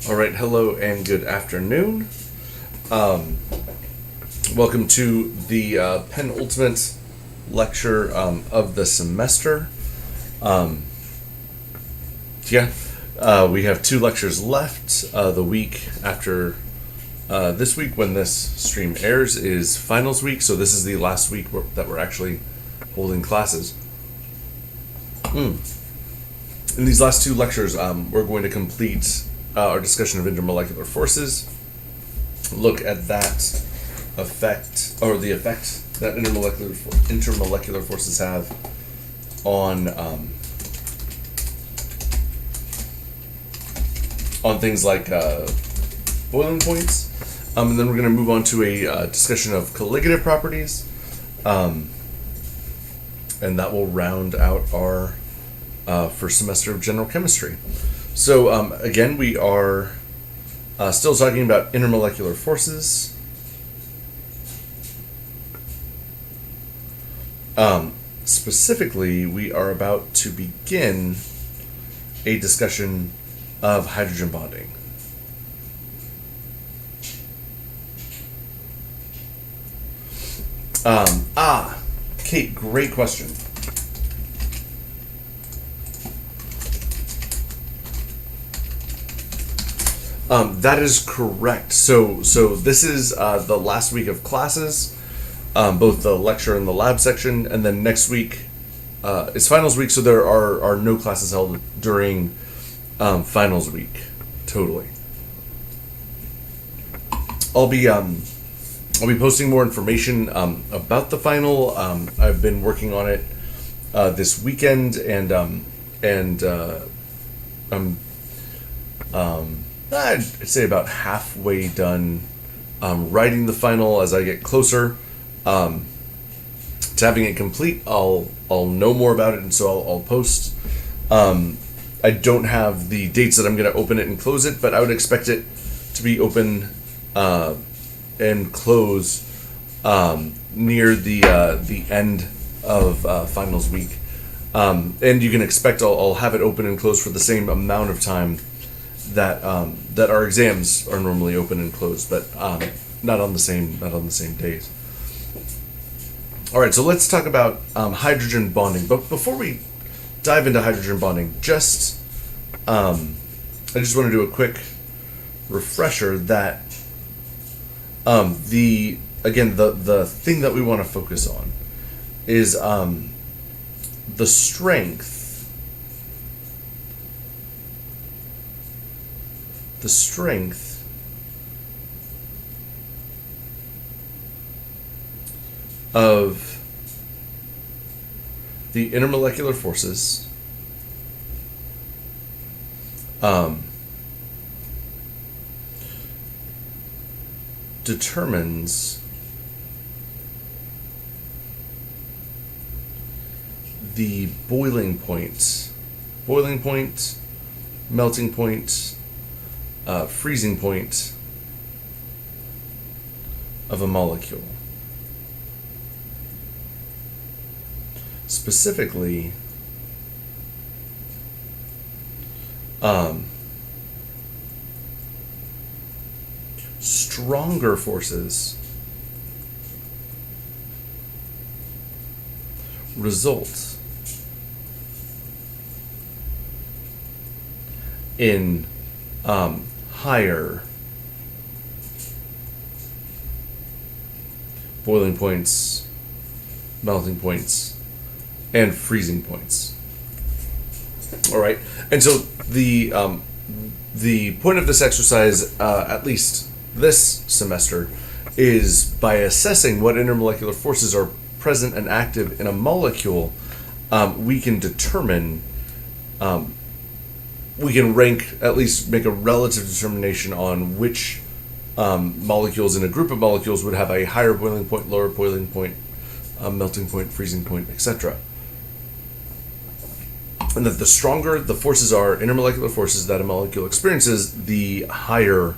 All right, hello and good afternoon. Welcome to the penultimate lecture of the semester. We have two lectures left. The week after this week, when this stream airs, is finals week, so this is the last week that we're actually holding classes. In these last two lectures, we're going to complete our discussion of intermolecular forces, look at that effect, or the effect that intermolecular forces have on things like boiling points, and then we're going to move on to a discussion of colligative properties, and that will round out our first semester of general chemistry. So again, we are still talking about intermolecular forces. Specifically, we are about to begin a discussion of hydrogen bonding. Kate, great question. That is correct. So this is the last week of classes, both the lecture and the lab section, and then next week is finals week. So there are no classes held during finals week. Totally. I'll be posting more information about the final. I've been working on it this weekend, and I'd say about halfway done writing the final. As I get closer to having it complete, I'll know more about it, and so I'll post. I don't have the dates that I'm going to open it and close it, but I would expect it to be open and close near the end of finals week, and you can expect I'll have it open and close for the same amount of time that our exams are normally open and closed, but not on the same days. All right, so let's talk about hydrogen bonding. But before we dive into hydrogen bonding, I just want to do a quick refresher that the thing that we want to focus on is the strength of the intermolecular forces determines the boiling point, melting point, freezing point of a molecule. Specifically, stronger forces result in higher boiling points, melting points, and freezing points. All right, and so the point of this exercise, at least this semester, is by assessing what intermolecular forces are present and active in a molecule, we can determine, we can rank, at least make a relative determination on which molecules in a group of molecules would have a higher boiling point, lower boiling point, melting point, freezing point, etc. And that the stronger the forces are, intermolecular forces, that a molecule experiences, the higher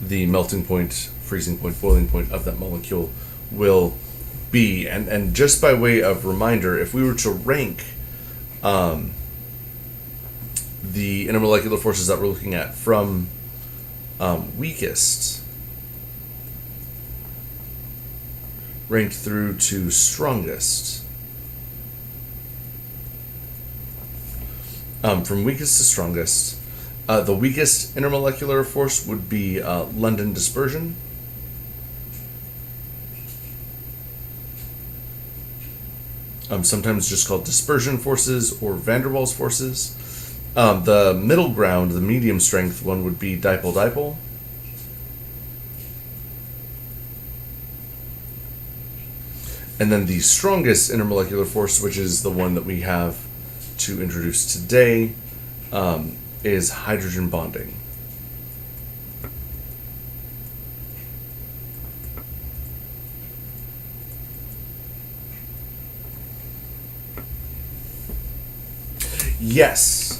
the melting point, freezing point, boiling point of that molecule will be. And just by way of reminder, if we were to rank the intermolecular forces that we're looking at from weakest ranked through to strongest. From weakest to strongest, the weakest intermolecular force would be London dispersion. Sometimes just called dispersion forces or van der Waals forces. The middle ground, the medium strength one, would be dipole-dipole. And then the strongest intermolecular force, which is the one that we have to introduce today, is hydrogen bonding. Yes.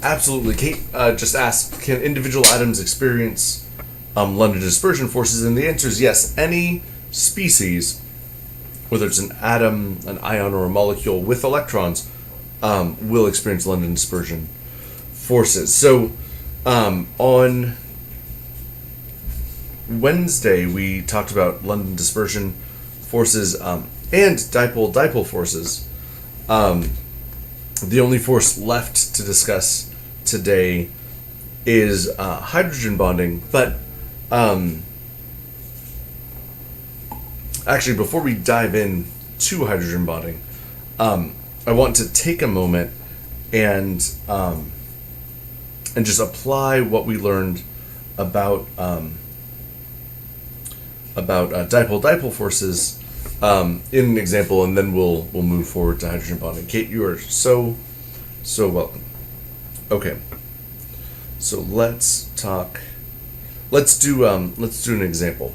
Absolutely. Kate just asked, can individual atoms experience London dispersion forces? And the answer is yes. Any species, whether it's an atom, an ion, or a molecule with electrons, will experience London dispersion forces. So on Wednesday, we talked about London dispersion forces and dipole-dipole forces. The only force left to discuss today is hydrogen bonding. But actually, before we dive in to hydrogen bonding, I want to take a moment and just apply what we learned about dipole-dipole forces in an example, and then we'll move forward to hydrogen bonding. Kate, you are so welcome. Okay, so let's do an example.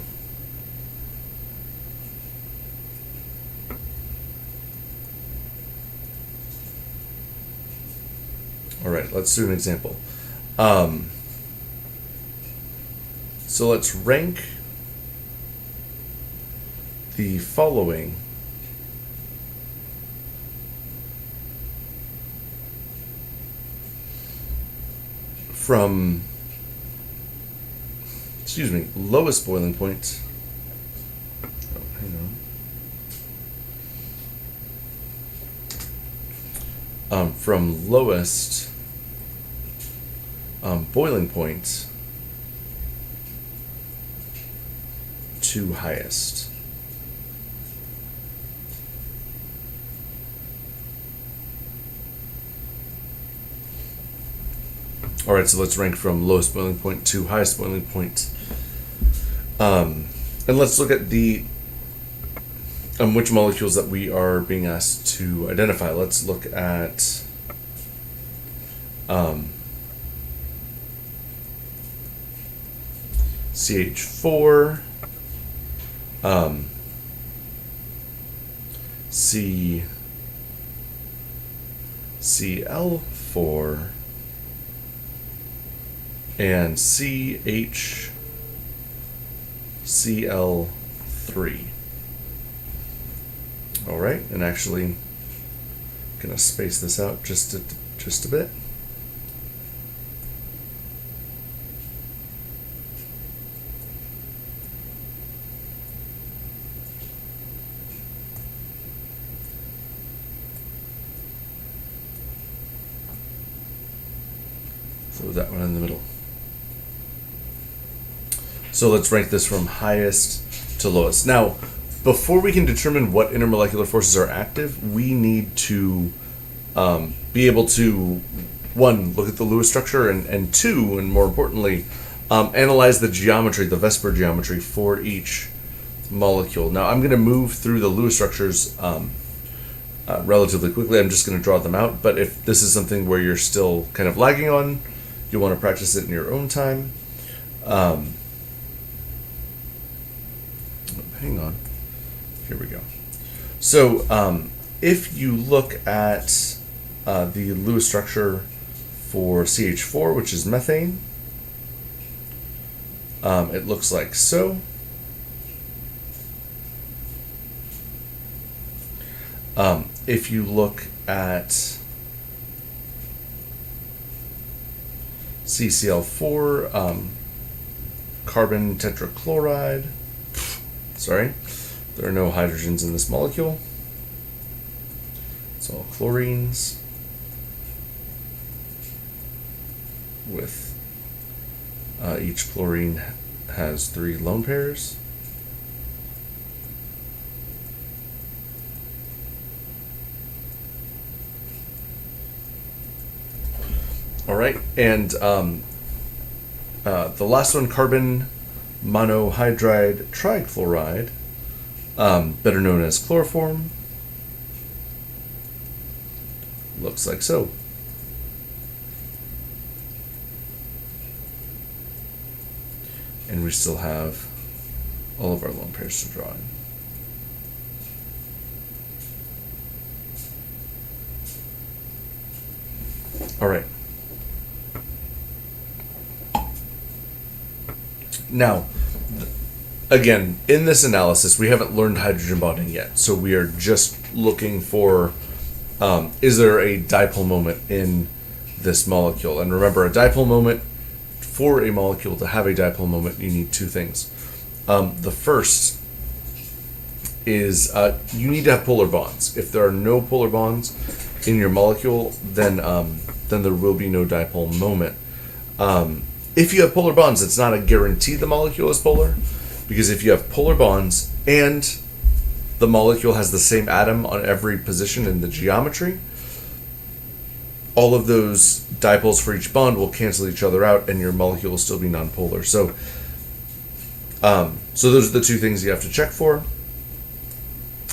All right, let's do an example. So let's rank the following from, lowest boiling point. Oh, hang on. From lowest boiling point to highest. All right, so let's rank from lowest boiling point to highest boiling point. And let's look at the which molecules that we are being asked to identify. Let's look at CH4, CCl4, and CHCl3. All right, and actually, gonna space this out just a bit. Throw that one in the middle. So let's rank this from highest to lowest. Now, before we can determine what intermolecular forces are active, we need to be able to, one, look at the Lewis structure, and two, and more importantly, analyze the geometry, the VSEPR geometry for each molecule. Now, I'm going to move through the Lewis structures relatively quickly. I'm just going to draw them out, but if this is something where you're still kind of lagging on, you'll want to practice it in your own time. Hang on. Here we go. So if you look at the Lewis structure for CH4, which is methane, it looks like so. If you look at CCl4, carbon tetrachloride, sorry, there are no hydrogens in this molecule. It's all chlorines with each chlorine has 3 lone pairs. All right, and the last one, carbon monohydride trichloride, better known as chloroform, looks like so. And we still have all of our lone pairs to draw in. All right. Now, again, in this analysis, we haven't learned hydrogen bonding yet, so we are just looking for, is there a dipole moment in this molecule? And remember, a dipole moment, for a molecule to have a dipole moment, you need 2 things. The first is you need to have polar bonds. If there are no polar bonds in your molecule, then there will be no dipole moment. If you have polar bonds, it's not a guarantee the molecule is polar, because if you have polar bonds and the molecule has the same atom on every position in the geometry, all of those dipoles for each bond will cancel each other out and your molecule will still be nonpolar. So those are the 2 things you have to check for.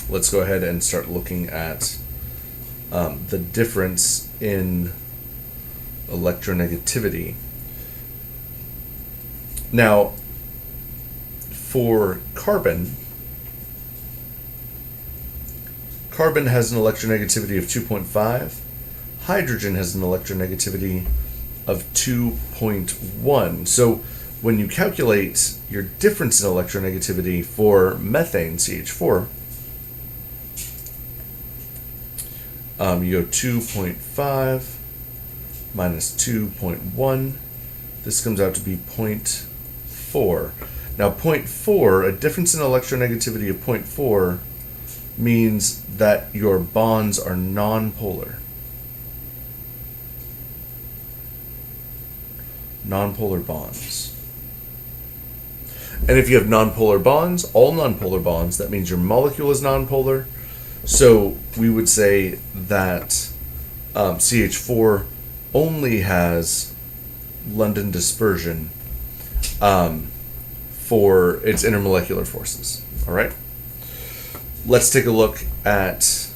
Let's go ahead and start looking at the difference in electronegativity. Now, for carbon has an electronegativity of 2.5. Hydrogen has an electronegativity of 2.1. So when you calculate your difference in electronegativity for methane, CH4, you go 2.5 minus 2.1. This comes out to be 0.4. Now 0.4, a difference in electronegativity of 0.4 means that your bonds are nonpolar. Nonpolar bonds. And if you have nonpolar bonds, all nonpolar bonds, that means your molecule is nonpolar. So we would say that CH4 only has London dispersion for its intermolecular forces. All right. Let's take a look at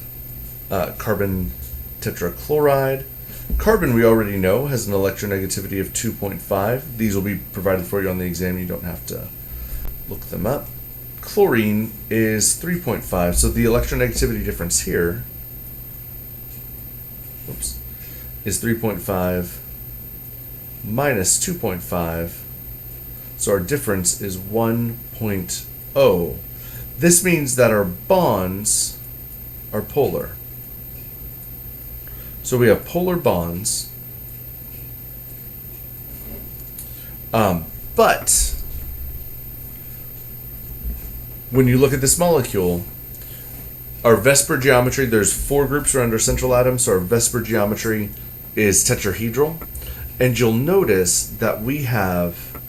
carbon tetrachloride. Carbon, we already know, has an electronegativity of 2.5. These will be provided for you on the exam. You don't have to look them up. Chlorine is 3.5. So the electronegativity difference here is 3.5 minus 2.5. So our difference is 1.0. This means that our bonds are polar. So we have polar bonds, but when you look at this molecule, our Vesper geometry, there's 4 groups around our central atom, so our Vesper geometry is tetrahedral, and you'll notice that we have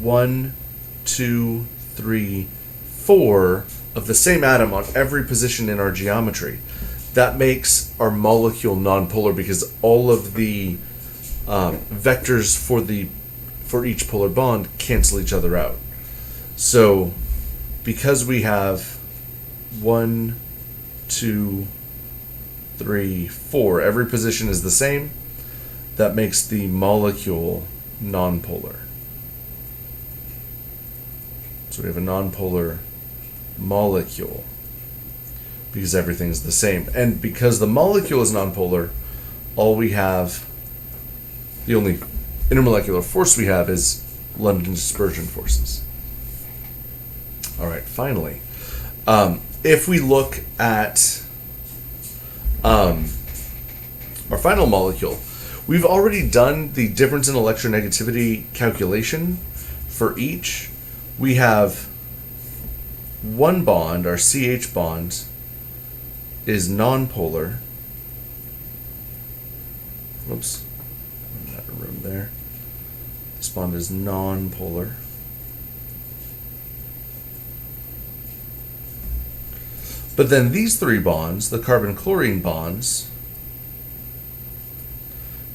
1, 2, 3, 4 of the same atom on every position in our geometry. That makes our molecule nonpolar because all of the vectors for each polar bond cancel each other out. So because we have 1, 2, 3, 4, every position is the same, that makes the molecule nonpolar. So we have a nonpolar molecule because everything's the same. And because the molecule is nonpolar, the only intermolecular force we have is London dispersion forces. All right, finally, if we look at our final molecule, we've already done the difference in electronegativity calculation for each. We have one bond, our CH bond, is nonpolar. Whoops, I'm out of room there. This bond is nonpolar. But then these three bonds, the carbon-chlorine bonds,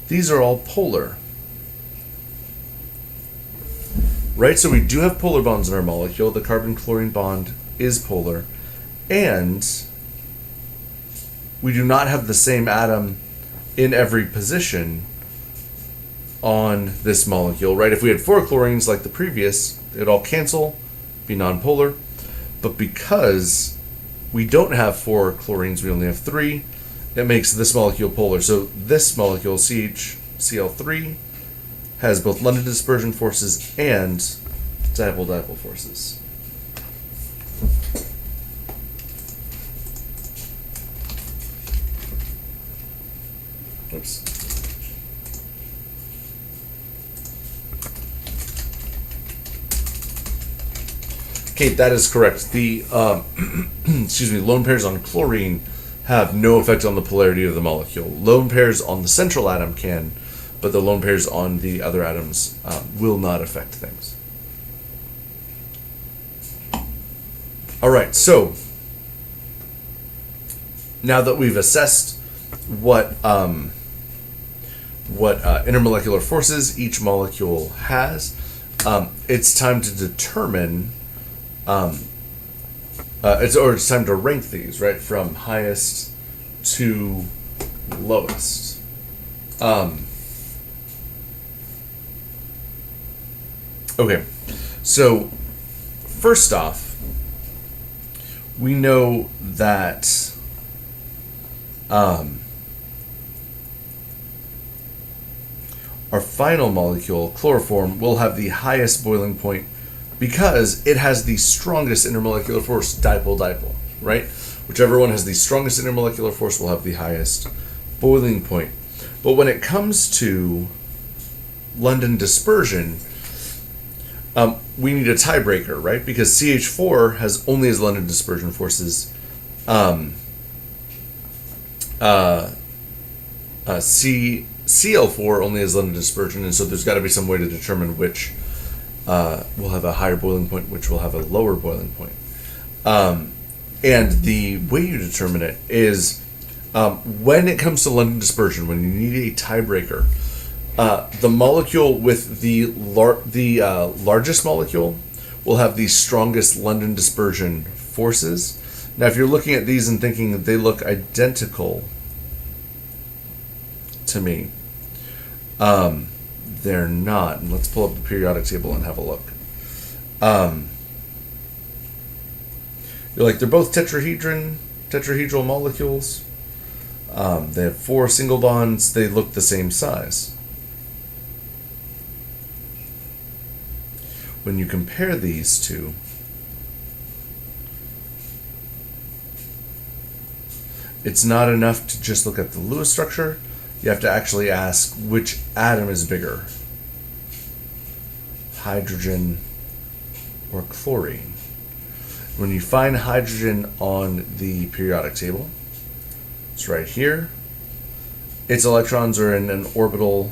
these are all polar. Right, so we do have polar bonds in our molecule. The carbon-chlorine bond is polar. And we do not have the same atom in every position on this molecule, right? If we had 4 chlorines like the previous, it'd all cancel, be nonpolar. But because we don't have 4 chlorines, we only have 3, it makes this molecule polar. So this molecule, CHCl3, has both London dispersion forces and dipole-dipole forces. Oops. Okay, that is correct. The excuse me, lone pairs on chlorine have no effect on the polarity of the molecule. Lone pairs on the central atom can, but the lone pairs on the other atoms will not affect things. All right, so now that we've assessed what intermolecular forces each molecule has, it's time to determine. It's time to rank these, right, from highest to lowest. Okay, so first off, we know that our final molecule, chloroform, will have the highest boiling point because it has the strongest intermolecular force, dipole-dipole, right? Whichever one has the strongest intermolecular force will have the highest boiling point. But when it comes to London dispersion, we need a tiebreaker, right? Because CH4 has only as London dispersion forces CL4 only has London dispersion, and so there's got to be some way to determine which will have a higher boiling point, which will have a lower boiling point. And the way you determine it is when it comes to London dispersion, when you need a tiebreaker, the molecule with the largest molecule will have the strongest London dispersion forces. Now, if you're looking at these and thinking that they look identical to me, they're not. And let's pull up the periodic table and have a look. You're like, they're both tetrahedral molecules. They have 4 single bonds. They look the same size. When you compare these two, it's not enough to just look at the Lewis structure. You have to actually ask which atom is bigger, hydrogen or chlorine. When you find hydrogen on the periodic table, it's right here. Its electrons are in an orbital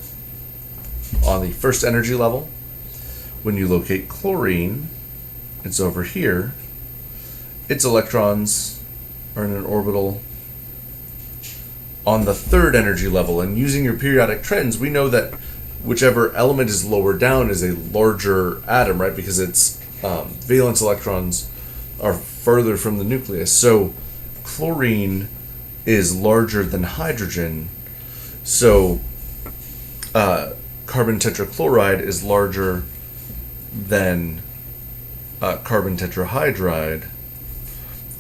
on the first energy level. When you locate chlorine, it's over here. Its electrons are in an orbital on the third energy level. And using your periodic trends, we know that whichever element is lower down is a larger atom, right? Because its valence electrons are further from the nucleus. So chlorine is larger than hydrogen. So carbon tetrachloride is larger than carbon tetrahydride.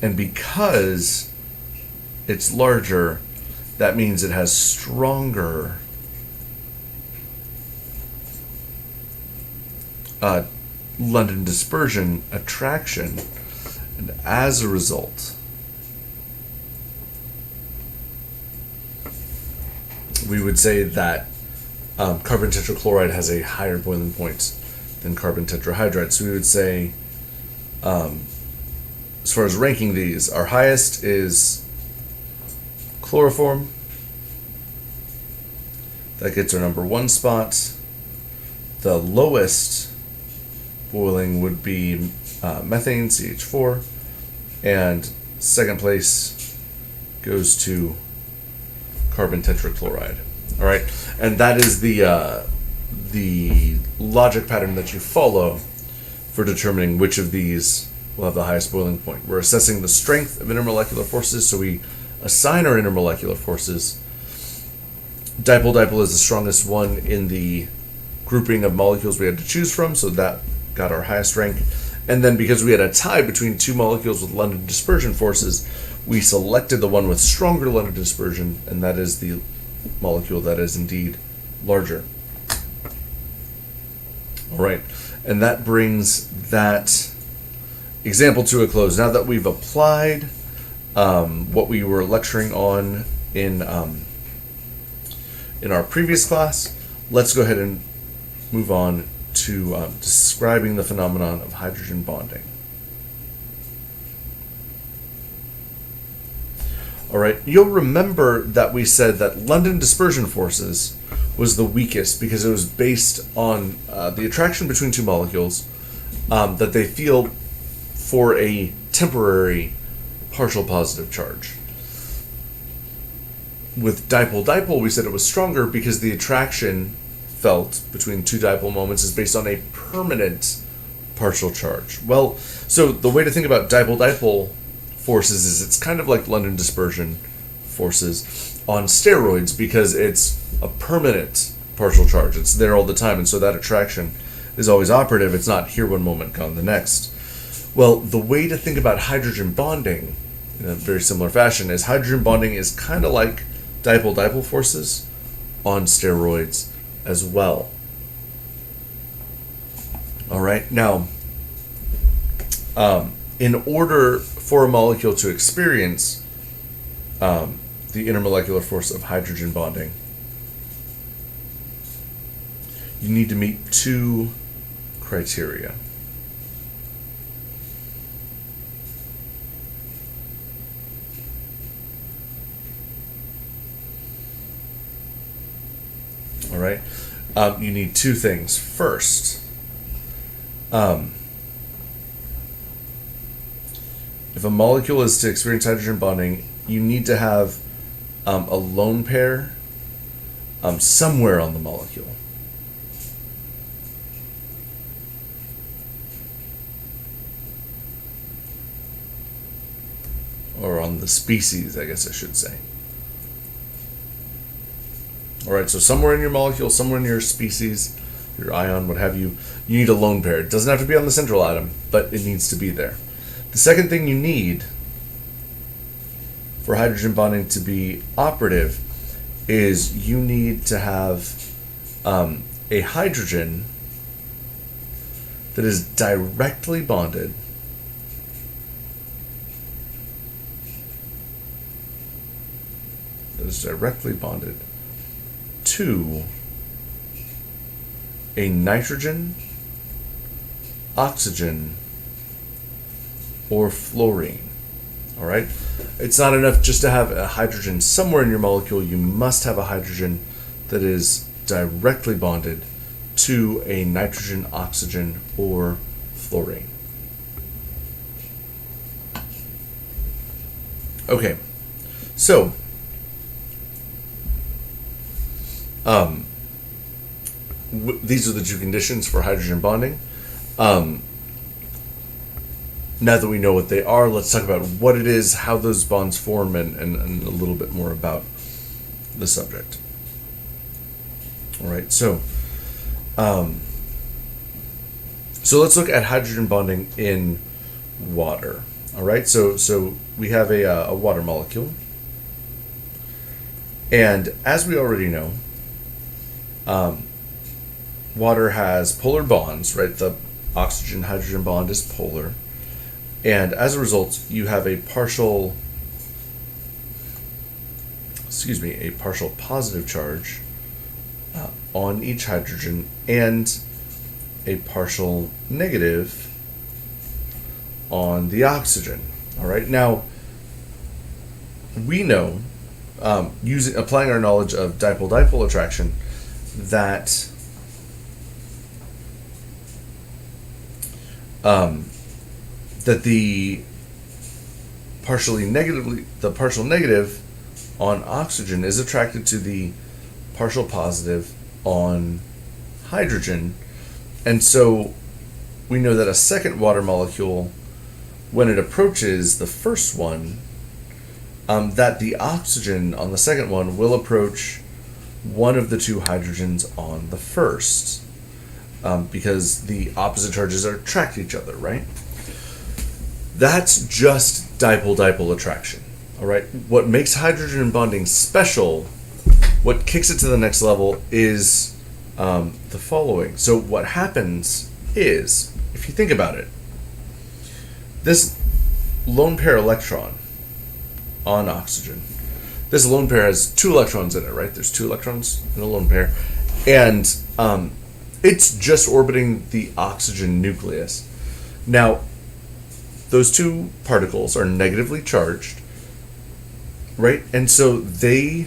And because it's larger, that means it has stronger London dispersion attraction. And as a result, we would say that carbon tetrachloride has a higher boiling point than carbon tetrahydride. So we would say, as far as ranking these, our highest is chloroform. That gets our number 1 spot. The lowest boiling would be methane, CH4, and second place goes to carbon tetrachloride. All right, and that is the logic pattern that you follow for determining which of these will have the highest boiling point. We're assessing the strength of intermolecular forces, so we assign our intermolecular forces. Dipole-dipole is the strongest one in the grouping of molecules we had to choose from, so that got our highest rank. And then because we had a tie between two molecules with London dispersion forces, we selected the one with stronger London dispersion, and that is the molecule that is indeed larger. All right, and that brings that example to a close. Now that we've applied what we were lecturing on in our previous class, let's go ahead and move on to describing the phenomenon of hydrogen bonding. All right, you'll remember that we said that London dispersion forces was the weakest because it was based on the attraction between two molecules that they feel for a temporary partial positive charge. With dipole-dipole, we said it was stronger because the attraction felt between two dipole moments is based on a permanent partial charge. Well, so the way to think about dipole-dipole forces is it's kind of like London dispersion forces on steroids because it's a permanent partial charge. It's there all the time, and so that attraction is always operative. It's not here one moment, gone the next. Well, the way to think about hydrogen bonding in a very similar fashion is hydrogen bonding is kind of like dipole-dipole forces on steroids as well. All right, now, in order for a molecule to experience the intermolecular force of hydrogen bonding, you need to meet two criteria. All right, you need two things. First, if a molecule is to experience hydrogen bonding, you need to have a lone pair somewhere on the molecule. Or on the species, I guess I should say. All right, so somewhere in your molecule, somewhere in your species, your ion, what have you, you need a lone pair. It doesn't have to be on the central atom, but it needs to be there. The second thing you need for hydrogen bonding to be operative is you need to have a hydrogen that is directly bonded to a nitrogen, oxygen, or fluorine. All right? It's not enough just to have a hydrogen somewhere in your molecule. You must have a hydrogen that is directly bonded to a nitrogen, oxygen, or fluorine. Okay, so these are the two conditions for hydrogen bonding. Now that we know what they are, let's talk about what it is, how those bonds form, and a little bit more about the subject. All right, so let's look at hydrogen bonding in water. All right, so we have a water molecule, and as we already know, water has polar bonds, right? The oxygen-hydrogen bond is polar. And as a result, you have a partial a partial positive charge on each hydrogen and a partial negative on the oxygen. All right. Now, we know, applying our knowledge of dipole-dipole attraction, that the partial negative on oxygen is attracted to the partial positive on hydrogen, and so we know that a second water molecule, when it approaches the first one, that the oxygen on the second one will approach one of the two hydrogens on the first, because the opposite charges attract each other, right? That's just dipole-dipole attraction, all right? What makes hydrogen bonding special, what kicks it to the next level, is the following. So what happens is, if you think about it, this lone pair electron on oxygen, this lone pair has 2 electrons in it, right? There's 2 electrons in a lone pair, and it's just orbiting the oxygen nucleus. Now, those 2 particles are negatively charged, right? And so they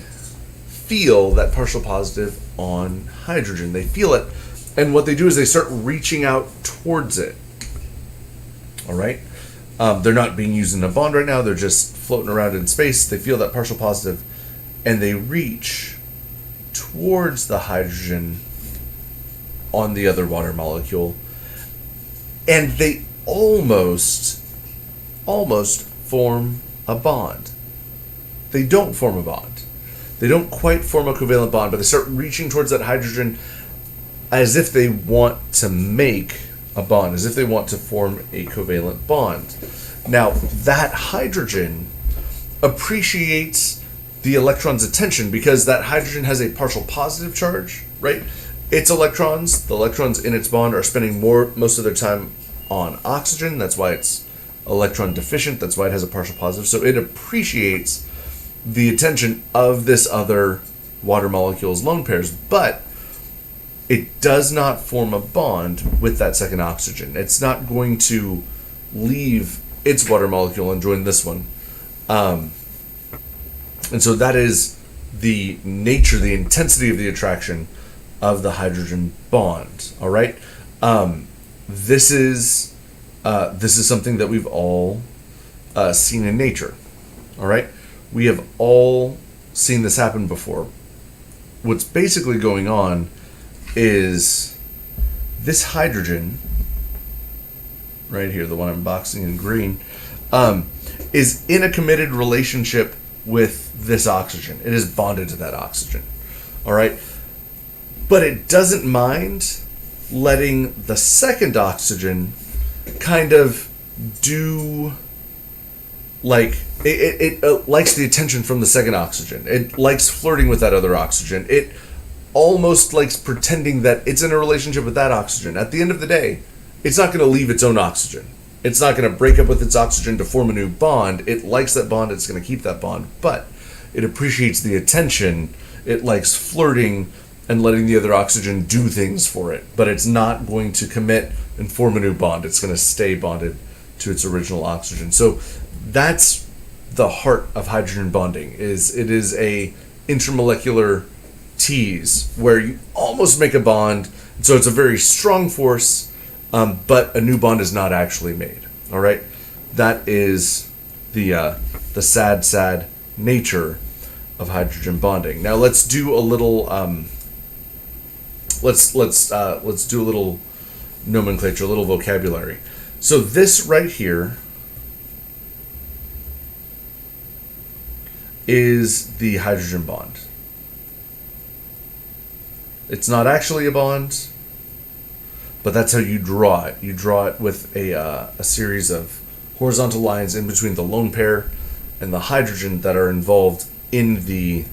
feel that partial positive on hydrogen. They feel it, and what they do is they start reaching out towards it. All right? They're not being used in a bond right now. They're just floating around in space. They feel that partial positive, and they reach towards the hydrogen on the other water molecule, and they almost form a bond. They don't form a bond. They don't quite form a covalent bond, but they start reaching towards that hydrogen as if they want to make a bond, as if they want to form a covalent bond. Now, that hydrogen appreciates the electron's attention because that hydrogen has a partial positive charge, right? Its electrons, the electrons in its bond, are spending most of their time on oxygen. That's why it's electron deficient. That's why it has a partial positive. So it appreciates the attention of this other water molecule's lone pairs, but it does not form a bond with that second oxygen. It's not going to leave its water molecule and join this one. And so that is the nature, the intensity of the attraction of the hydrogen bond. All right. This is something that we've all seen in nature. All right. We have all seen this happen before. What's basically going on is this hydrogen right here, the one I'm boxing in green, is in a committed relationship with this oxygen. It is bonded to that oxygen. All right. But it doesn't mind letting the second oxygen kind of do, like, it likes the attention from the second oxygen. It likes flirting with that other oxygen. It almost likes pretending that it's in a relationship with that oxygen. At the end of the day, it's not going to leave its own oxygen. It's not going to break up with its oxygen to form a new bond. It likes that bond. It's going to keep that bond. But it appreciates the attention. It likes flirting and letting the other oxygen do things for it. But it's not going to commit and form a new bond. It's going to stay bonded to its original oxygen. So that's the heart of hydrogen bonding. It is a intermolecular tease where you almost make a bond. So it's a very strong force, but a new bond is not actually made. All right, that is the sad nature of hydrogen bonding. Now let's do a little let's do a little nomenclature, a little vocabulary. So this right here is the hydrogen bond. It's not actually a bond, but that's how you draw it. You draw it with a series of horizontal lines in between the lone pair and the hydrogen that are involved in the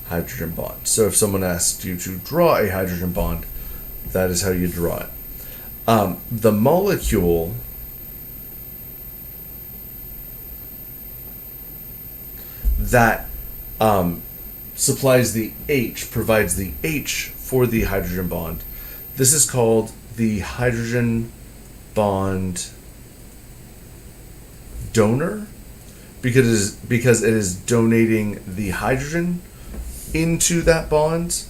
hydrogen bond. So if someone asked you to draw a hydrogen bond, that is how you draw it. The molecule that supplies the H, provides the H for the hydrogen bond. This is called the hydrogen bond donor because it is donating the hydrogen into that bond,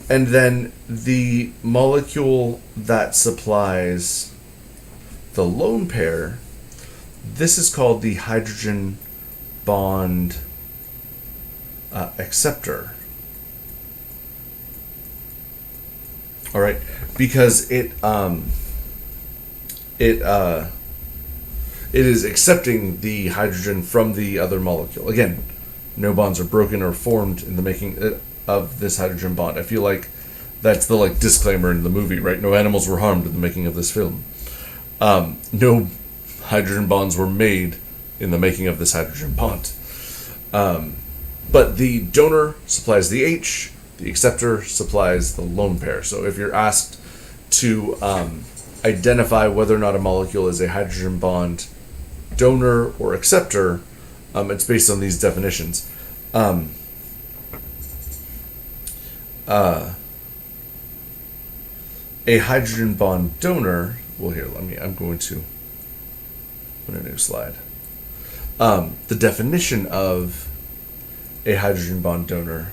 and then the molecule that supplies the lone pair, this is called the hydrogen bond acceptor. All right, because it is accepting the hydrogen from the other molecule. Again, no bonds are broken or formed in the making of this hydrogen bond. I feel like that's the disclaimer in the movie, right? No animals were harmed in the making of this film. No hydrogen bonds were made in the making of this hydrogen bond. But the donor supplies the H, the acceptor supplies the lone pair. So if you're asked to identify whether or not a molecule is a hydrogen bond donor or acceptor, it's based on these definitions. A hydrogen bond donor, well here, I'm going to put a new slide. The definition of a hydrogen bond donor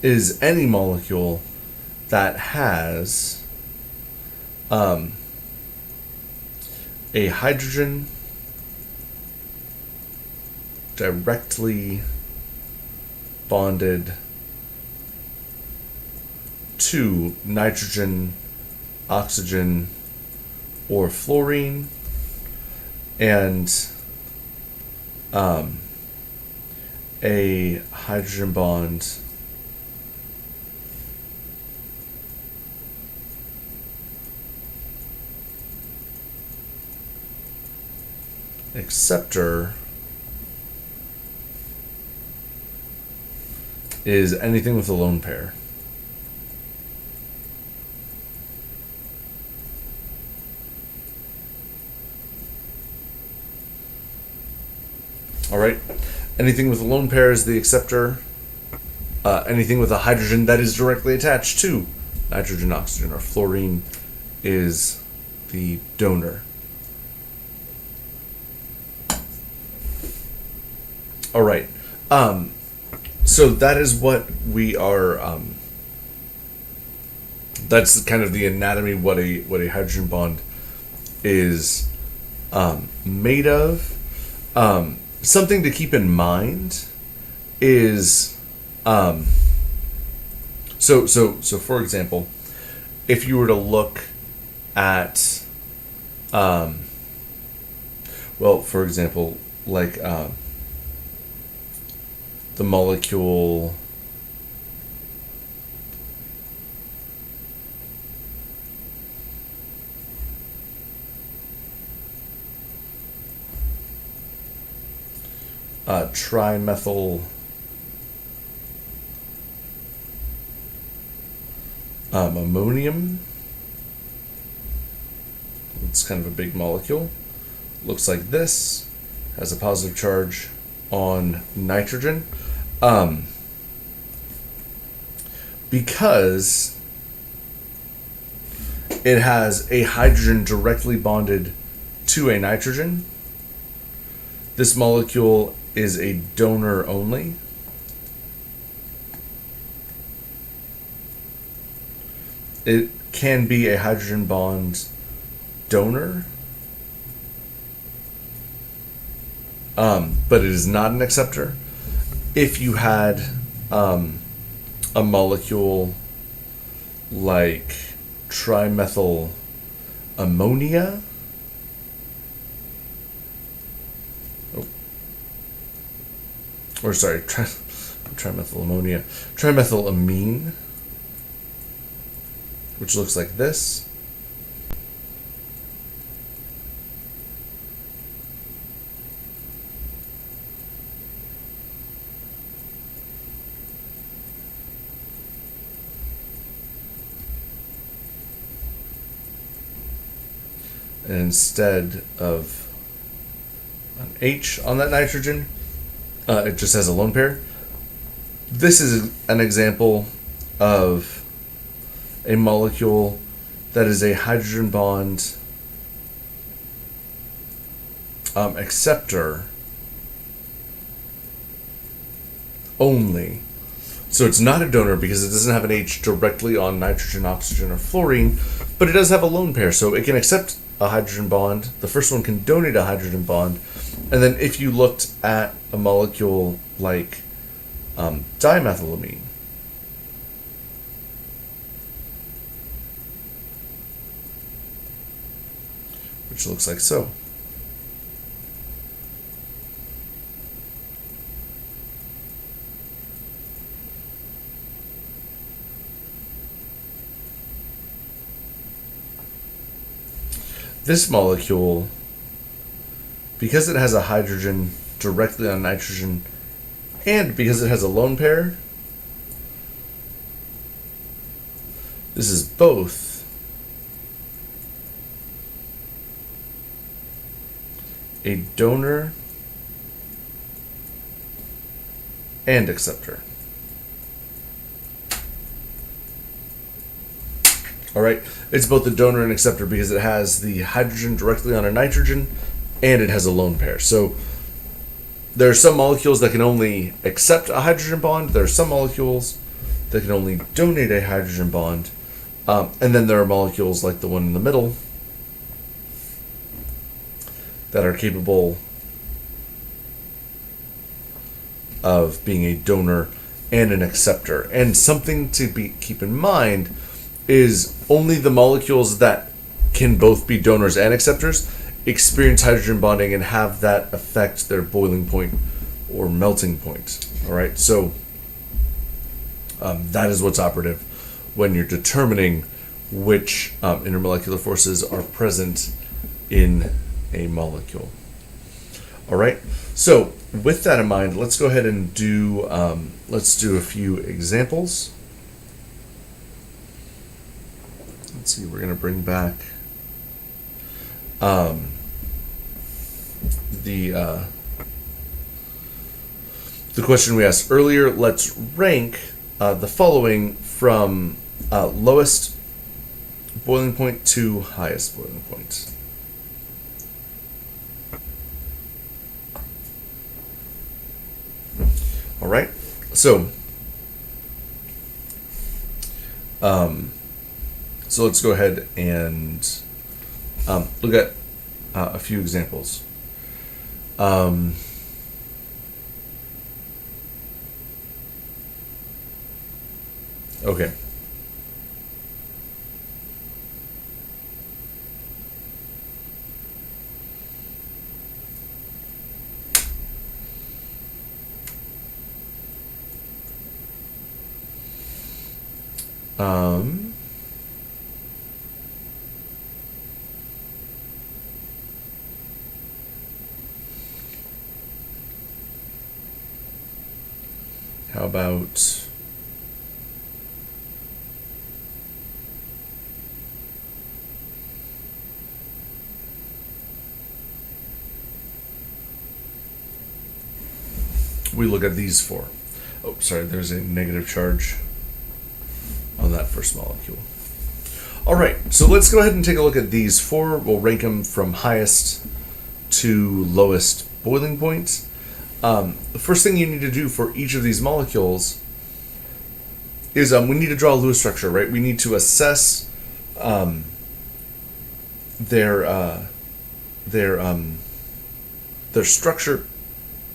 is any molecule that has a hydrogen directly bonded to nitrogen, oxygen, or fluorine, and a hydrogen bond acceptor is anything with a lone pair. All right. Anything with a lone pair is the acceptor. Anything with a hydrogen that is directly attached to nitrogen, oxygen, or fluorine is the donor. All right. So that is what we are. That's kind of the anatomy what a hydrogen bond is made of. Something to keep in mind is so for example, if you were to look at for example, the molecule trimethyl ammonium. It's kind of a big molecule. Looks like this. Has a positive charge on nitrogen. Because it has a hydrogen directly bonded to a nitrogen, this molecule is a donor only. It can be a hydrogen bond donor, but it is not an acceptor. If you had a molecule like trimethyl ammonia, trimethylamine, which looks like this. And instead of an H on that nitrogen, it just has a lone pair. This is an example of a molecule that is a hydrogen bond acceptor only. So it's not a donor because it doesn't have an H directly on nitrogen, oxygen, or fluorine, but it does have a lone pair, so it can accept a hydrogen bond. The first one can donate a hydrogen bond. And then if you looked at a molecule like dimethylamine, which looks like so. This molecule, because it has a hydrogen directly on nitrogen and because it has a lone pair, this is both a donor and acceptor. All right, it's both a donor and acceptor because it has the hydrogen directly on a nitrogen and it has a lone pair. So there are some molecules that can only accept a hydrogen bond. There are some molecules that can only donate a hydrogen bond. And then there are molecules like the one in the middle that are capable of being a donor and an acceptor. And something to keep in mind is only the molecules that can both be donors and acceptors experience hydrogen bonding and have that affect their boiling point or melting point. All right, so that is what's operative when you're determining which intermolecular forces are present in a molecule. All right, so with that in mind, let's go ahead and do let's do a few examples. Let's see, we're going to bring back the question we asked earlier. Let's rank the following from lowest boiling point to highest boiling point. All right, so let's go ahead and look at a few examples. Okay. How about we look at these four? Oh, sorry, there's a negative charge on that first molecule. All right, so let's go ahead and take a look at these four. We'll rank them from highest to lowest boiling point. The first thing you need to do for each of these molecules is we need to draw a Lewis structure, right? We need to assess their structure.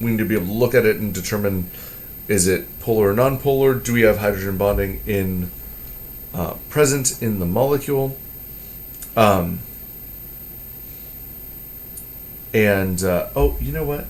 We need to be able to look at it and determine, is it polar or non-polar? Do we have hydrogen bonding in present in the molecule? Oh, you know what?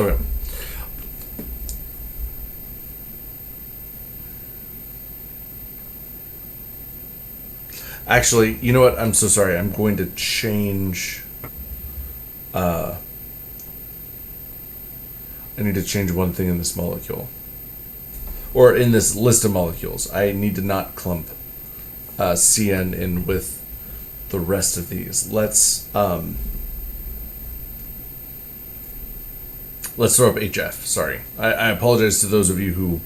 Okay. Actually, you know what? I'm so sorry. I'm going to change. I need to change one thing in this molecule. Or in this list of molecules. I need to not clump CN in with the rest of these. Let's throw up HF. Sorry. I apologize to those of you who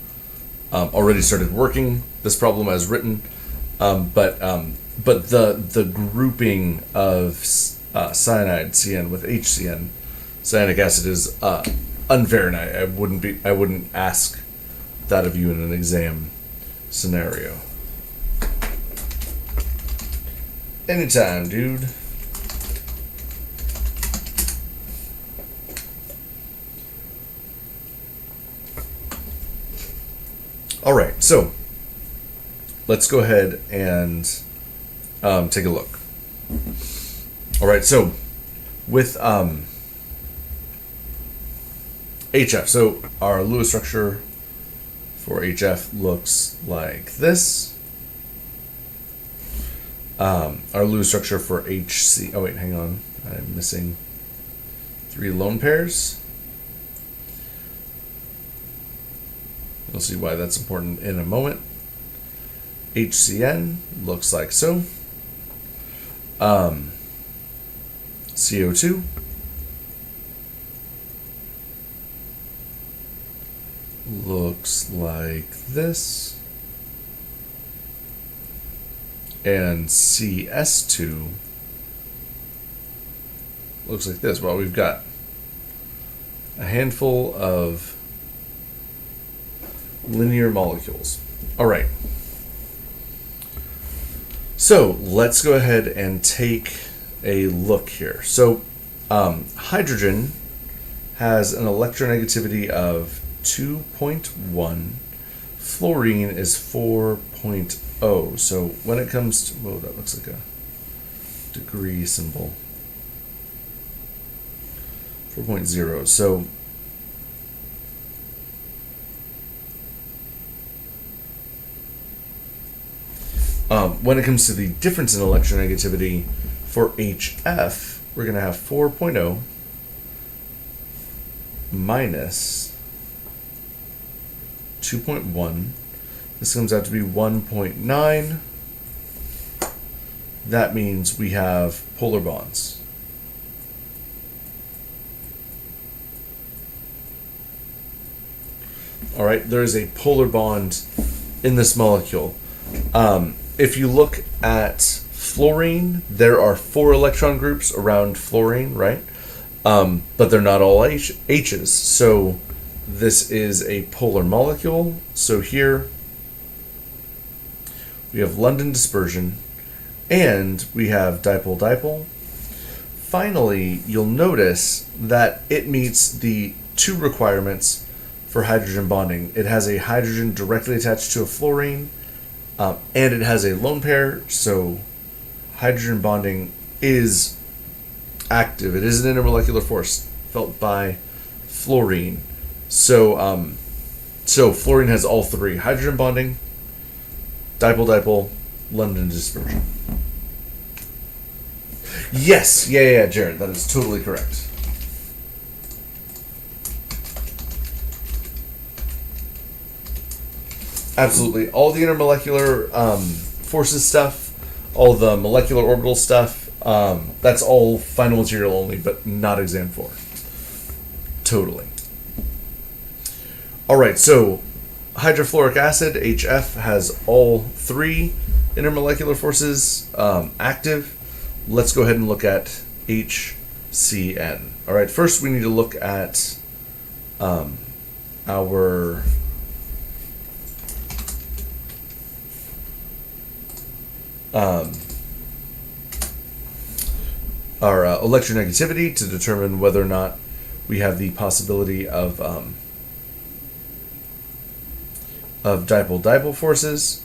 already started working this problem as written. But the grouping of cyanide CN with HCN, cyanic acid, is unfair, and I wouldn't ask that of you in an exam scenario. Anytime, dude. All right, so let's go ahead and take a look. All right, so with HF, so our Lewis structure for HF looks like this. Our Lewis structure for HC, oh wait, hang on, I'm missing 3 lone pairs. You'll see why that's important in a moment. HCN looks like so. CO2 looks like this. And CS2 looks like this. Well, we've got a handful of linear molecules. All right. So let's go ahead and take a look here. So hydrogen has an electronegativity of 2.1. Fluorine is 4.0. So when it comes to, whoa, that looks like a degree symbol. 4.0. So when it comes to the difference in electronegativity for HF, we're going to have 4.0 minus 2.1. This comes out to be 1.9. That means we have polar bonds. All right, there is a polar bond in this molecule. If you look at fluorine, there are 4 electron groups around fluorine, right? But they're not all H's. So this is a polar molecule. So here we have London dispersion, and we have dipole-dipole. Finally, you'll notice that it meets the 2 requirements for hydrogen bonding. It has a hydrogen directly attached to a fluorine, and it has a lone pair, so hydrogen bonding is active. It is an intermolecular force felt by fluorine. So, so fluorine has all 3: hydrogen bonding, dipole-dipole, London dispersion. Yes, yeah, Jared, that is totally correct. Absolutely. All the intermolecular forces stuff, all the molecular orbital stuff, that's all final material only, but not exam 4. Totally. All right, so hydrofluoric acid, HF, has all 3 intermolecular forces active. Let's go ahead and look at HCN. All right, first we need to look at our electronegativity to determine whether or not we have the possibility of dipole-dipole forces.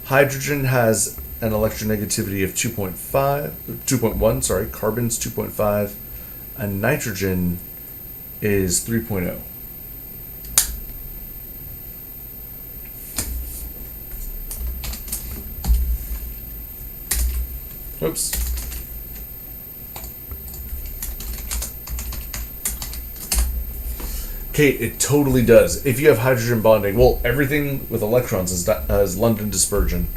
Hydrogen has an electronegativity of 2.1, sorry, carbon's 2.5, and nitrogen is 3.0. Oops. Okay, it totally does. If you have hydrogen bonding, well, everything with electrons is London dispersion.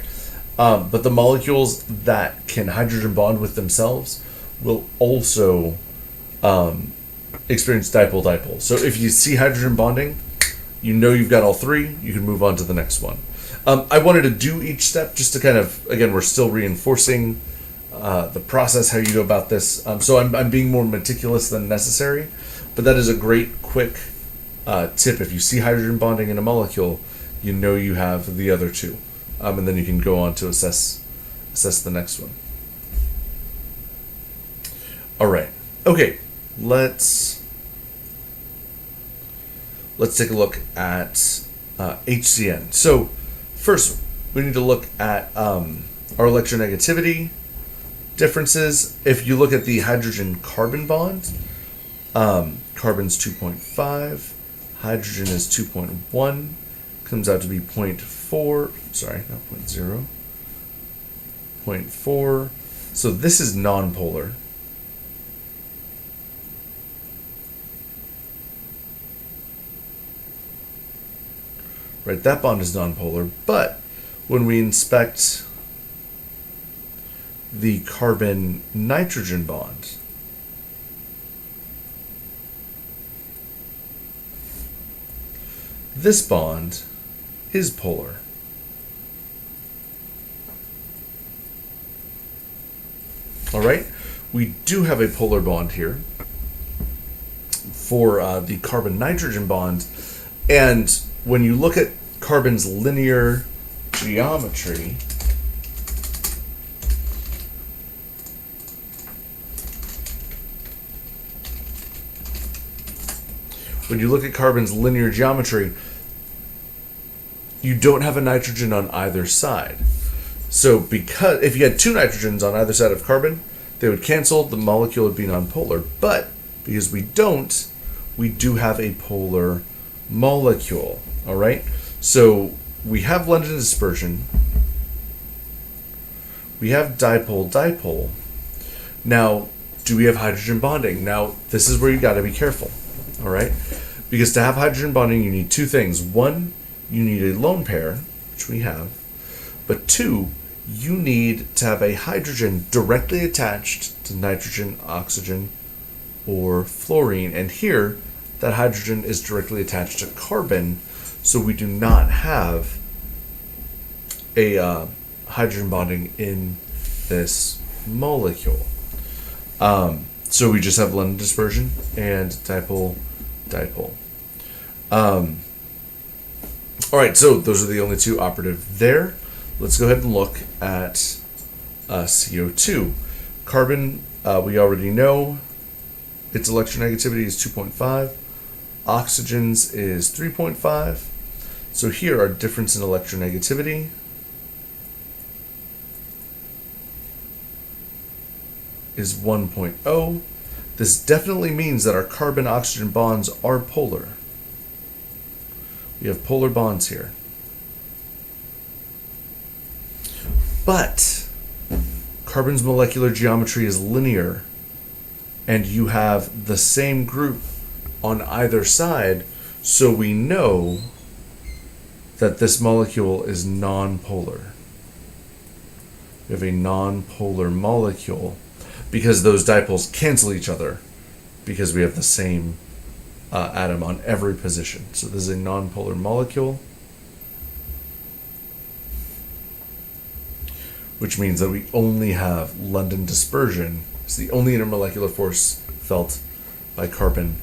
But the molecules that can hydrogen bond with themselves will also experience dipole-dipole. So if you see hydrogen bonding, you know you've got all three, you can move on to the next one. I wanted to do each step just to kind of, again, we're still reinforcing the process, how you go about this. So I'm being more meticulous than necessary, but that is a great, quick tip. If you see hydrogen bonding in a molecule, you know you have the other two. And then you can go on to assess the next one. All right. Okay. Let's take a look at HCN. So first, we need to look at our electronegativity differences. If you look at the hydrogen-carbon bond, carbon's 2.5, hydrogen is 2.1, comes out to be 0.4. Sorry, not 0.0. 0.4. So this is nonpolar. Right, that bond is nonpolar, but when we inspect the carbon-nitrogen bond, this bond is polar. All right, we do have a polar bond here for the carbon-nitrogen bond, and when you look at carbon's linear geometry, you don't have a nitrogen on either side. So because if you had two nitrogens on either side of carbon, they would cancel, the molecule would be nonpolar. But because we don't, we do have a polar molecule. All right? So we have London dispersion. We have dipole-dipole. Now, do we have hydrogen bonding? Now, this is where you got to be careful. All right? Because to have hydrogen bonding, you need two things. One, you need a lone pair, which we have. But two, you need to have a hydrogen directly attached to nitrogen, oxygen, or fluorine. And here, that hydrogen is directly attached to carbon, so we do not have a hydrogen bonding in this molecule. So we just have London dispersion and dipole-dipole. All right, so those are the only two operative there. Let's go ahead and look at CO2. Carbon, we already know its electronegativity is 2.5. Oxygen's is 3.5. So here our difference in electronegativity is 1.0. This definitely means that our carbon-oxygen bonds are polar. We have polar bonds here. But carbon's molecular geometry is linear, and you have the same group on either side, so we know that this molecule is nonpolar. We have a nonpolar molecule because those dipoles cancel each other because we have the same atom on every position. So this is a nonpolar molecule, which means that we only have London dispersion. It's the only intermolecular force felt by carbon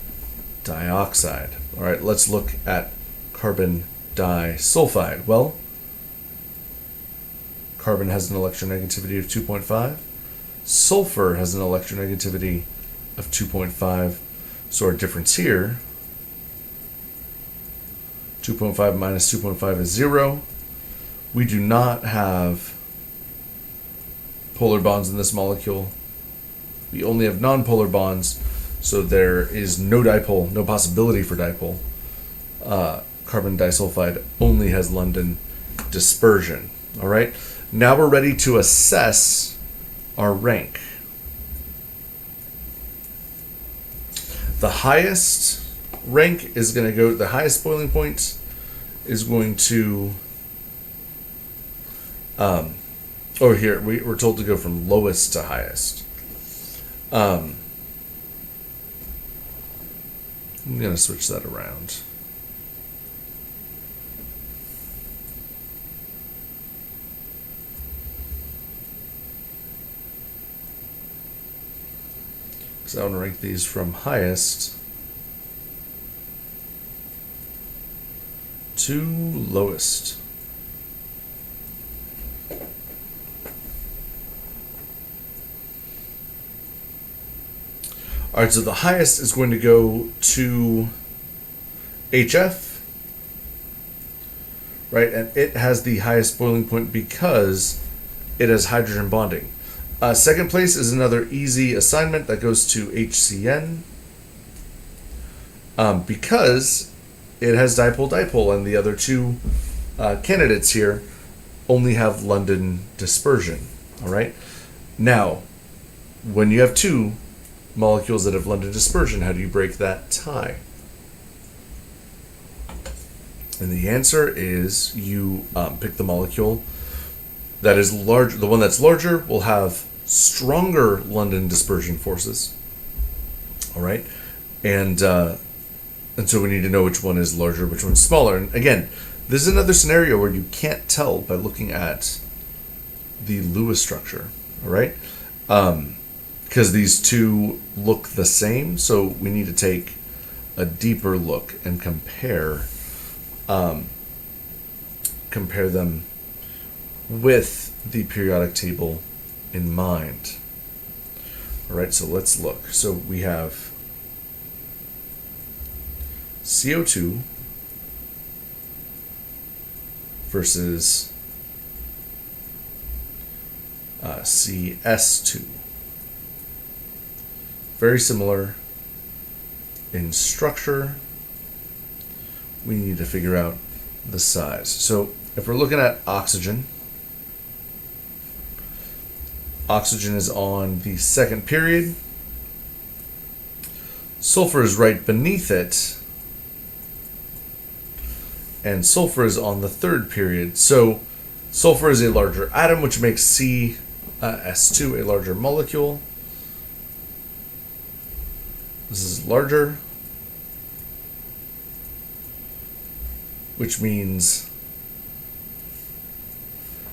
dioxide. All right, let's look at carbon disulfide. Well, carbon has an electronegativity of 2.5. Sulfur has an electronegativity of 2.5. So our difference here, 2.5 minus 2.5 is 0. We do not have polar bonds in this molecule. We only have nonpolar bonds, So there is no dipole, no possibility for dipole. Carbon disulfide only has London dispersion. All right. Now we're ready to assess our rank. The highest rank is going to go, the highest boiling point is going to, here, we're told to go from lowest to highest. I'm going to switch that around. So I want to rank these from highest to lowest. All right, so the highest is going to go to HF, right? And it has the highest boiling point because it has hydrogen bonding. Second place is another easy assignment that goes to HCN because it has dipole-dipole, and the other two candidates here only have London dispersion. All right. Now, when you have two molecules that have London dispersion, how do you break that tie? And the answer is you pick the molecule that is large. The one that's larger will have stronger London dispersion forces. All right, and so we need to know which one is larger, which one's smaller. And again, this is another scenario where you can't tell by looking at the Lewis structure. All right, because these two look the same, so we need to take a deeper look and compare them with the periodic table in mind. All right, so let's look. So we have CO2 versus CS2. Very similar in structure. We need to figure out the size. So if we're looking at oxygen, oxygen is on the second period. Sulfur is right beneath it. And sulfur is on the third period. So sulfur is a larger atom, which makes CS2 a larger molecule. This is larger, which means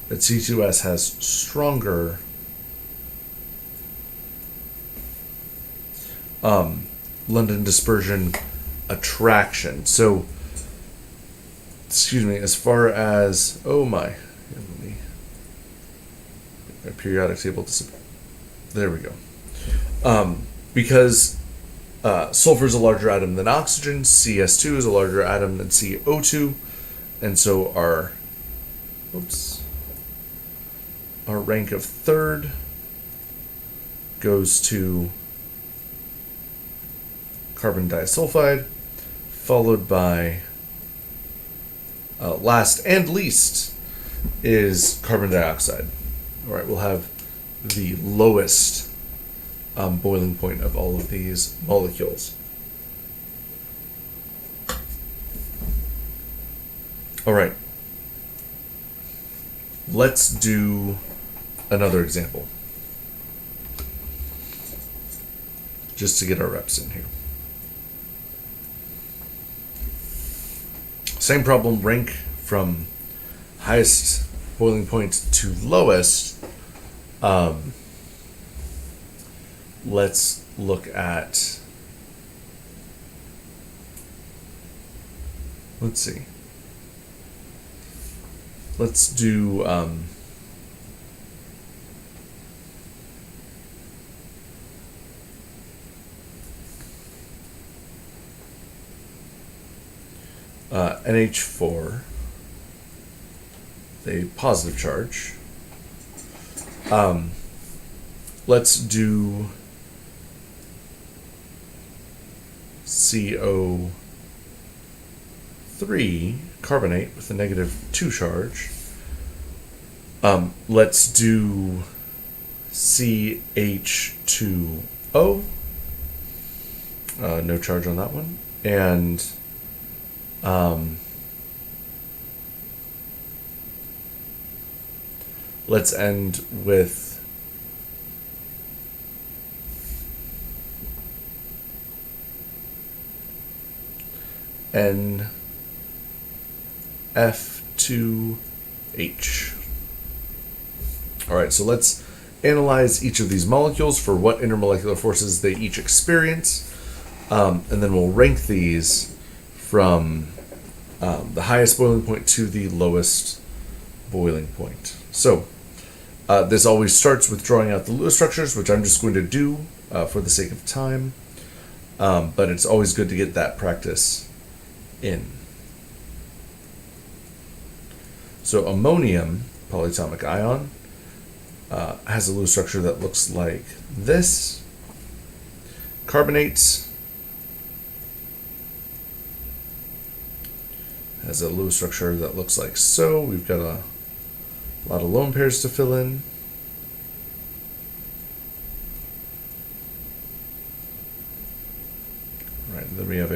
that C2S has stronger London dispersion attraction. So, excuse me, as far as, my periodic table disappear. There we go. Because sulfur is a larger atom than oxygen, CS2 is a larger atom than CO2, and so our rank of third goes to carbon disulfide, followed by last and least is carbon dioxide. All right, we'll have the lowest boiling point of all of these molecules. All right, let's do another example just to get our reps in here. Same problem, rank from highest boiling point to lowest. Let's look at, let's see. Let's do NH4, a positive charge. Let's do CO3 carbonate with a -2 charge. Let's do CH2O. No charge on that one. And let's end with NF2H. All right, so let's analyze each of these molecules for what intermolecular forces they each experience, and then we'll rank these from the highest boiling point to the lowest boiling point. So this always starts with drawing out the Lewis structures, which I'm just going to do for the sake of time, but it's always good to get that practice in. So ammonium polyatomic ion has a Lewis structure that looks like this. Carbonate has a Lewis structure that looks like so. We've got a lot of lone pairs to fill in. Right, and then we have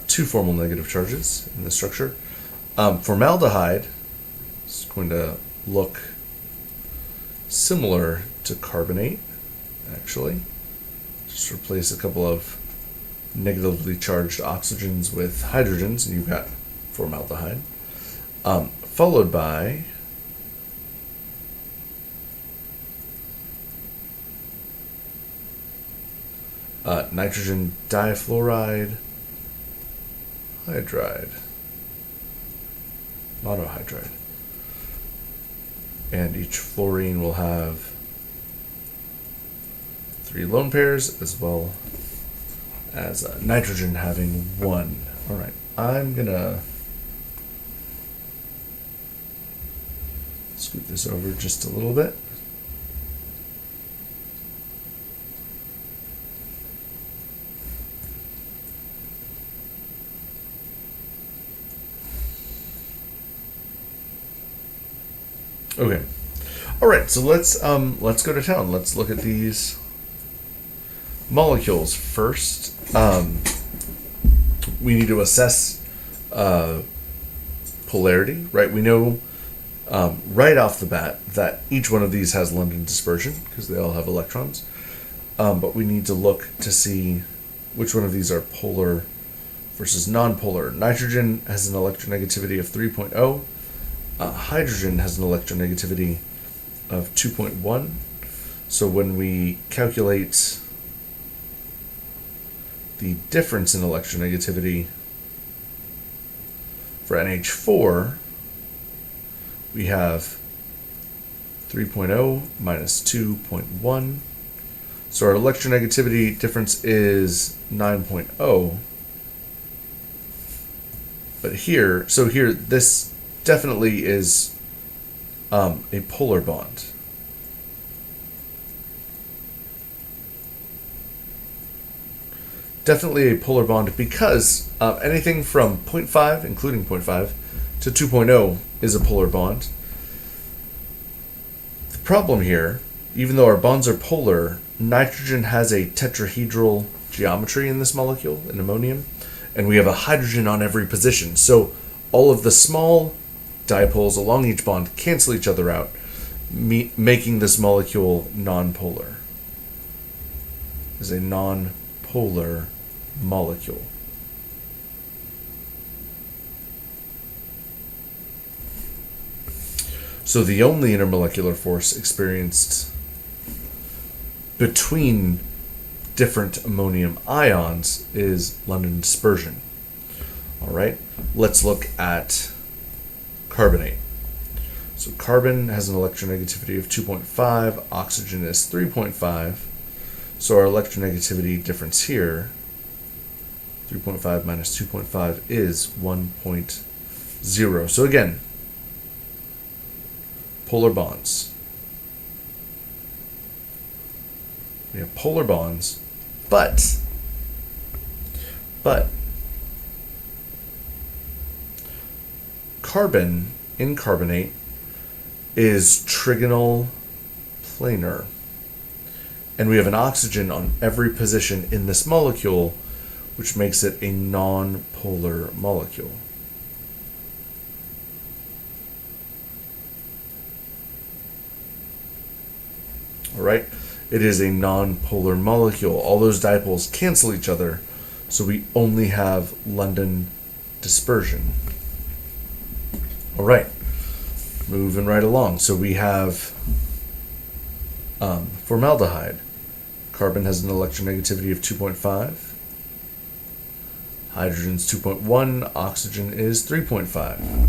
two formal negative charges in this structure. Formaldehyde is going to look similar to carbonate, actually. Just replace a couple of negatively charged oxygens with hydrogens, and you've got formaldehyde. Followed by nitrogen difluoride, hydride, monohydride. And each fluorine will have 3 lone pairs, as well as nitrogen having 1. All right, I'm gonna scoot this over just a little bit. Okay. All right, so let's go to town. Let's look at these molecules first. We need to assess polarity, right? We know right off the bat that each one of these has London dispersion because they all have electrons. But we need to look to see which one of these are polar versus nonpolar. Nitrogen has an electronegativity of 3.0. Hydrogen has an electronegativity of 2.1. So when we calculate the difference in electronegativity for NH4, we have 3.0 minus 2.1. So our electronegativity difference is 9.0. But here, this definitely is a polar bond. Definitely a polar bond because anything from 0.5, including 0.5, to 2.0 is a polar bond. The problem here, even though our bonds are polar, nitrogen has a tetrahedral geometry in this molecule, in ammonium, and we have a hydrogen on every position. So all of the small dipoles along each bond cancel each other out, making this molecule nonpolar. It's a nonpolar molecule. So the only intermolecular force experienced between different ammonium ions is London dispersion. All right, let's look at carbonate. So carbon has an electronegativity of 2.5, oxygen is 3.5. So our electronegativity difference here, 3.5 minus 2.5 is 1.0. So again, polar bonds. We have polar bonds, but But carbon in carbonate is trigonal planar. And we have an oxygen on every position in this molecule, which makes it a non-polar molecule. All right, it is a non-polar molecule. All those dipoles cancel each other, so we only have London dispersion. All right, moving right along. So we have formaldehyde. Carbon has an electronegativity of 2.5. Hydrogen's 2.1. Oxygen is 3.5.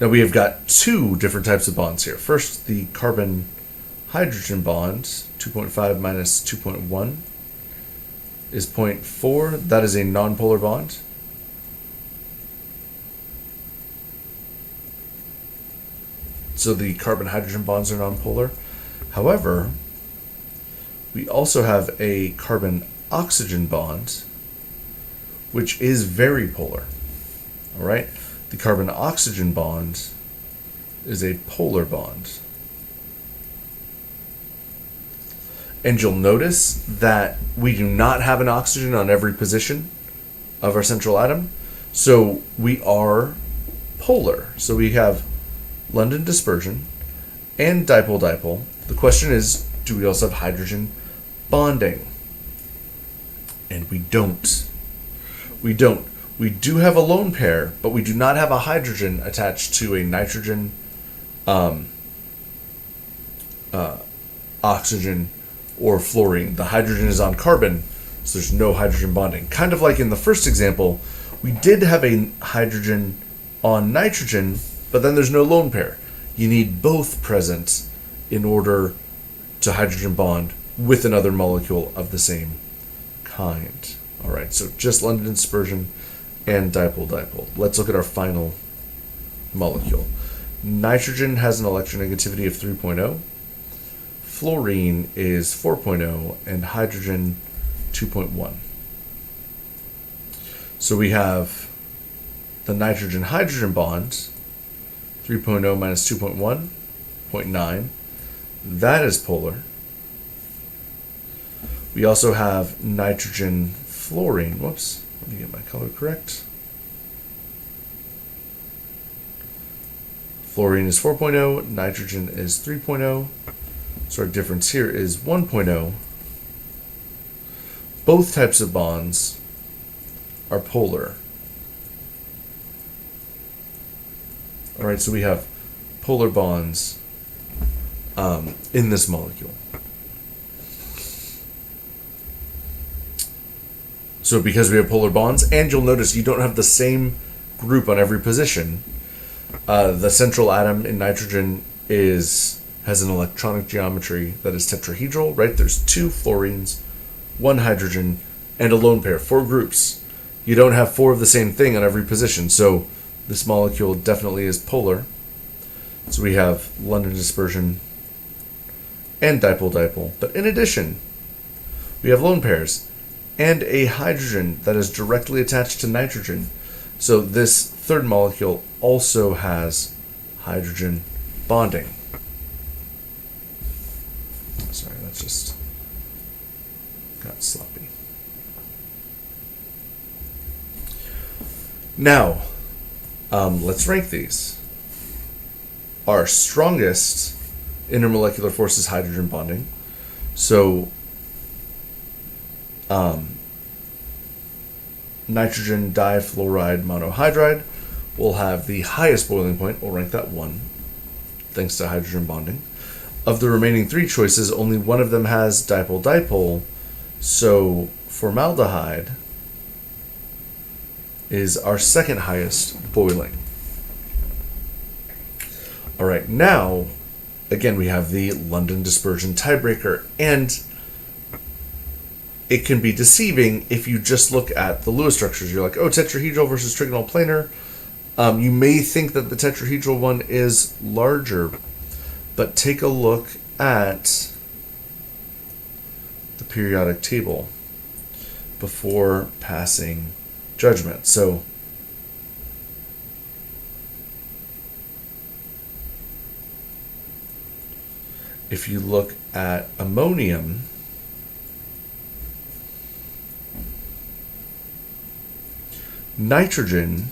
Now we have got two different types of bonds here. First, the carbon-hydrogen bond, 2.5 minus 2.1, is 0.4. That is a nonpolar bond. So the carbon-hydrogen bonds are nonpolar. However, we also have a carbon-oxygen bond, which is very polar. All right? The carbon-oxygen bond is a polar bond. And you'll notice that we do not have an oxygen on every position of our central atom. So we are polar. So we have London dispersion and dipole-dipole. The question is, do we also have hydrogen bonding? And we don't. We don't. We do have a lone pair, but we do not have a hydrogen attached to a nitrogen, oxygen, or fluorine. The hydrogen is on carbon, so there's no hydrogen bonding. Kind of like in the first example, we did have a hydrogen on nitrogen, but then there's no lone pair. You need both present in order to hydrogen bond with another molecule of the same kind. All right, so just London dispersion and dipole-dipole. Let's look at our final molecule. Nitrogen has an electronegativity of 3.0. Fluorine is 4.0, and hydrogen 2.1. So we have the nitrogen-hydrogen bond, 3.0 minus 2.1, 0.9. That is polar. We also have nitrogen-fluorine. Whoops, let me get my color correct. Fluorine is 4.0, nitrogen is 3.0. So our difference here is 1.0. Both types of bonds are polar. All right, so we have polar bonds in this molecule. So because we have polar bonds, and you'll notice you don't have the same group on every position, the central atom in nitrogen has an electronic geometry that is tetrahedral, right? There's two fluorines, one hydrogen, and a lone pair, 4 groups. You don't have 4 of the same thing on every position, so this molecule definitely is polar. So we have London dispersion and dipole-dipole. But in addition, we have lone pairs and a hydrogen that is directly attached to nitrogen. So this third molecule also has hydrogen bonding. Sorry, that just got sloppy. Now, let's rank these. Our strongest intermolecular force is hydrogen bonding. So, nitrogen difluoride monohydride will have the highest boiling point. We'll rank that 1, thanks to hydrogen bonding. Of the remaining 3 choices, only one of them has dipole-dipole, so formaldehyde is our second highest boiling. All right, now, again, we have the London dispersion tiebreaker, and it can be deceiving if you just look at the Lewis structures. You're like, oh, tetrahedral versus trigonal planar. You may think that the tetrahedral one is larger, but take a look at the periodic table. before passing judgment. So if you look at ammonium, nitrogen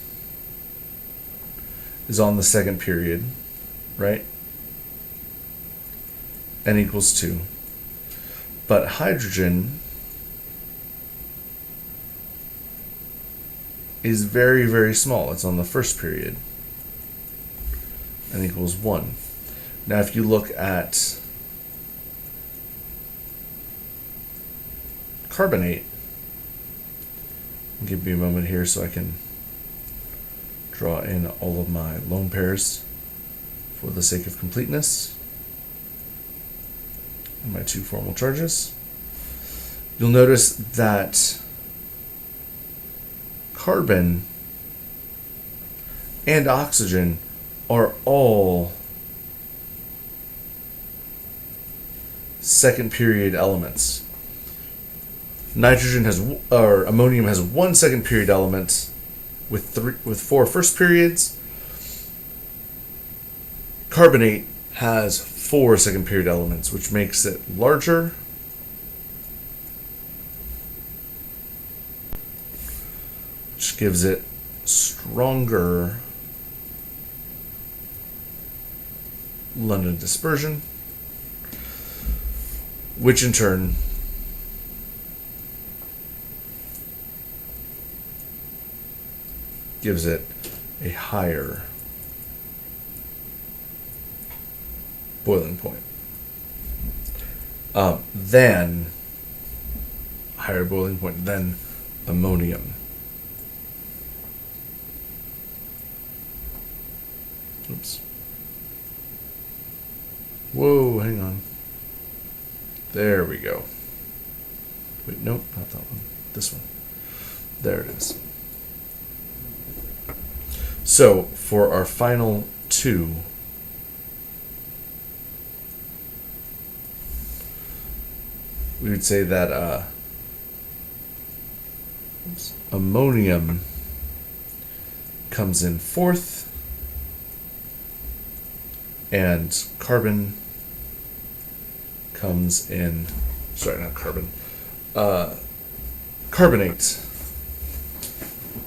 is on the second period, right? N equals 2. But hydrogen is very, very small. It's on the first period. N equals 1. Now if you look at carbonate, give me a moment here so I can draw in all of my lone pairs for the sake of completeness. And my two formal charges. You'll notice that carbon and oxygen are all second period elements. Nitrogen has, or ammonium has one second period element with 4 first periods. Carbonate has 4 second period elements, which makes it larger. Which gives it stronger London dispersion, which in turn gives it a higher boiling point than ammonium. Oops. Whoa, hang on. There we go. Wait, nope, not that one. This one. There it is. So, for our final two, we would say that ammonium comes in 4th, and carbon comes in, carbonate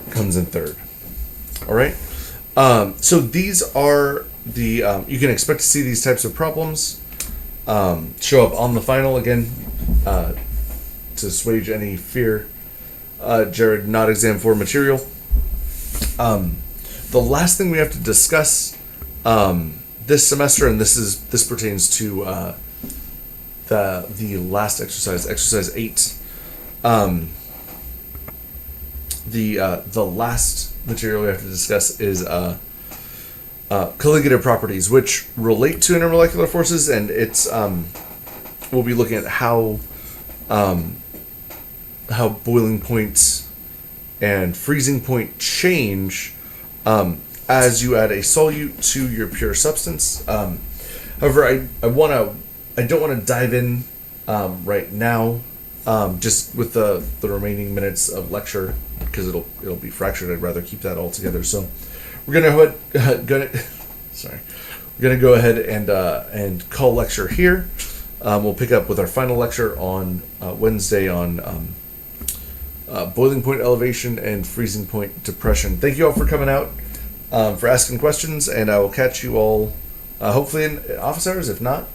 comes in 3rd. All right. So these are the, you can expect to see these types of problems show up on the final again, to assuage any fear. Jared, not exam 4 material. The last thing we have to discuss this semester, and this pertains to the last exercise 8. The last material we have to discuss is colligative properties, which relate to intermolecular forces, and it's we'll be looking at how boiling point and freezing point change as you add a solute to your pure substance. However, I don't want to dive in right now, just with the remaining minutes of lecture, because it'll be fractured. I'd rather keep that all together. So we're gonna go ahead and call lecture here. We'll pick up with our final lecture on Wednesday on boiling point elevation and freezing point depression. Thank you all for coming out, for asking questions, and I will catch you all hopefully in office hours. If not,